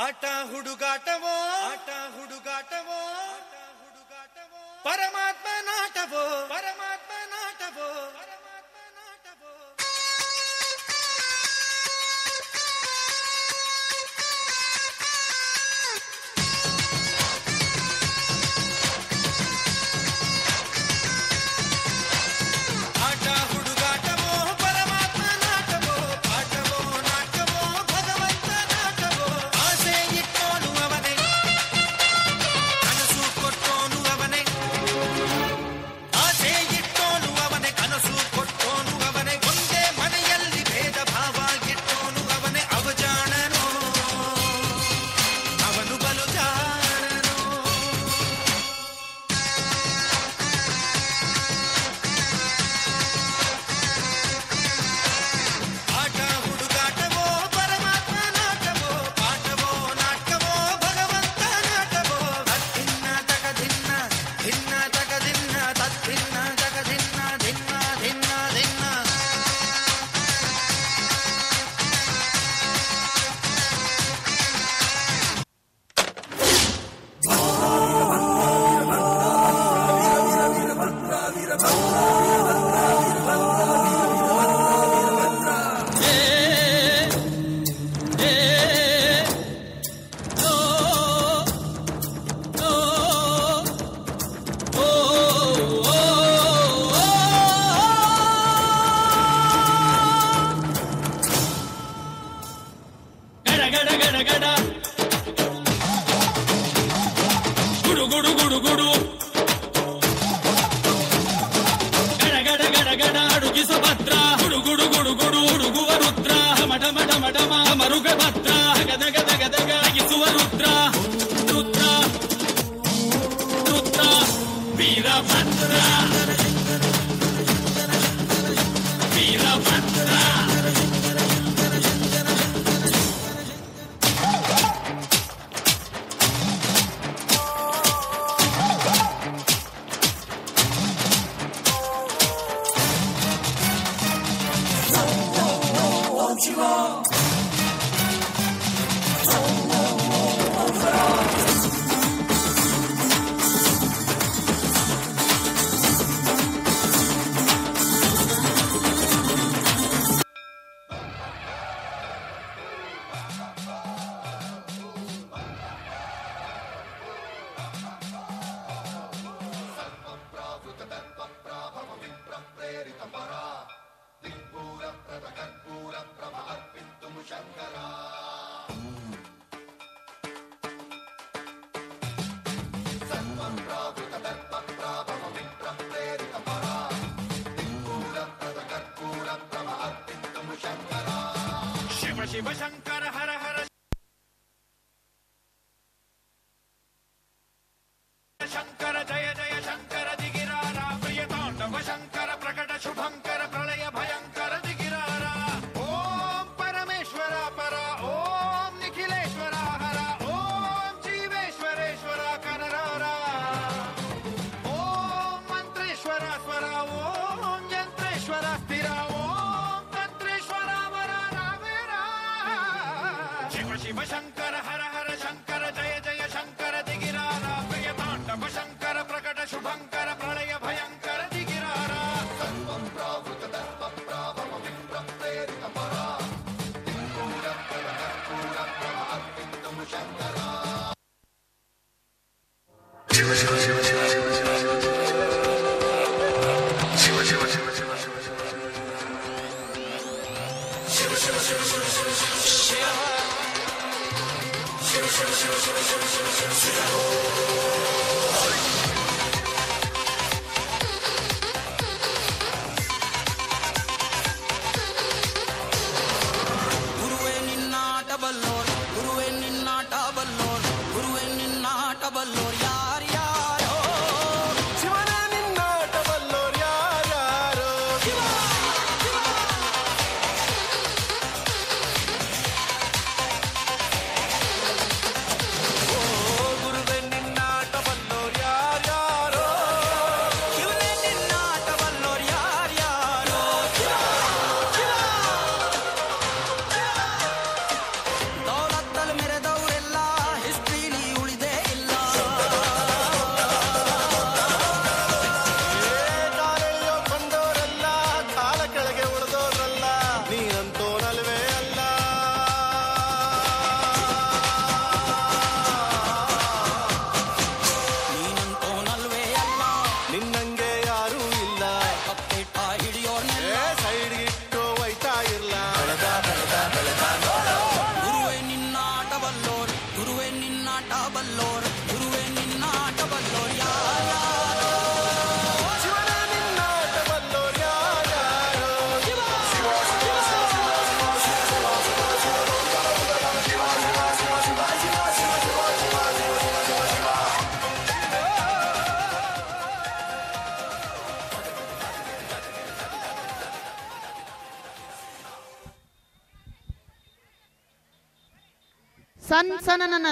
ಆಟ ಹುಡುಗಾಟವೋ ಆಟ ಹುಡುಗಾಟವೋ ಪರಮಾತ್ಮ ನಾಟವೋ ಪರಮಾತ್ಮ ನಾಟವೋ ಪರಮಾತ್ಮ ನಾಟವೋ. ಆಟ ಹುಡುಗಾಟವೋ ಪರಮಾತ್ಮ ನಾಟವೋ ಪಾಠವೋ ನಾಟವೋ ಭಗವಂತ ನಾಟವೋ. ಆಸೆ ಇಟ್ಟೋನು ಅವನೇ ಕನಸು ಕೊಟ್ಟೋನು ಅವನೇ ಆಸೆ ಇಟ್ಟೋನು ಅವನೇ ಕನಸು ಕೊಟ್ಟೋನು ಅವನೇ ಒಂದೇ ಮನೆಯಲ್ಲಿ ಭೇದ ಭಾವ ಇಟ್ಟೋನು ಅವನೇ ಅವಜಾಣನೋ ಅವನು ಬಲು ಜಾಣನೋ. ಆಟ ಹುಡುಗಾಟವೋ ಪರಮಾತ್ಮ ನಾಟವೋ ಪಾಠವೋ ನಾಟಕವೋ ಭಗವಂತ ನಾಟವೋ. ತತ್ತಿನ್ನ ತಗದಿನ್ನ ಧಿನ್ನ ತಗದಿನ್ನ ತತ್ತಿನ್ನ ತಗದಿನ್ನ ಧಿನ್ನ ಧಿನ್ನ ಧಿನ್ನ. ಗಡ ಗಡ ಗಡ ಗಡ ಗುಡು ಗುಡು ಗುಡು ಗುಡು ಗಡ ಗಡ ಗಡ ಗಡ ಅಡುಗಿಸ ಭದ್ರ ಗುಡು ಗುಡು ಗುಡು ಗುಡು ಹುಡುಗುವ ರುದ್ರ ಮಡ ಮಡ ಮಡ ಮರುಗ ಭದ್ರ ಗದಗ ದಗ ದಗ ಅಗಿಸುವ ರುದ್ರ ರುದ್ರ ರುದ್ರ ವೀರಭದ್ರ ವೀರಭದ್ರ. ಶಿವ ಶಿವ ಶಂಕರ ಹರ ಹರ ಶಂಕರ ಜಯ ಜಯ ಶಂಕರ ದಿಗಿರಾರ ಪ್ರಿಯ ತಾಂಡವ ಶಂಕರ ಪ್ರಕಟ ಶುಭಂಕರ ಪ್ರಳಯ ಭಯಂಕರ ದಿಗಿರಾರ. ಓಂ ಪರಮೇಶ್ವರ ಪರ ಓಂ ನಿಖಿಲೇಶ್ವರ ಹರ ಓಂ ಜೀವೇಶ್ವರೇಶ್ವರ ಕನರಾರ ಓಂ ಮಂತ್ರೇಶ್ವರ ಸ್ವರ ಓಂ ಯಂತ್ರೇಶ್ವರ ಸ್ಥಿರ ಓಂ ತಂತ್ರೇಶ್ವರ ವರ ರಾವೇರ. ಶಿವ ಶಿವ ಶಂಕರ ಹರ ಹರ ಶಂಕರ ಜಯ ಜಯ ಶಂಕರ ದಿಗಿರಾರ ಪ್ರಿಯ ತಾಂಡವ ಶಂಕರ ಪ್ರಕಟ ಶುಭಂಕರ ಪ್ರಳಯ ಭಯಂಕರ ದಿಗಿರಾರ. ಸಣ್ಣ ಸಣ್ಣ ನನ್ನ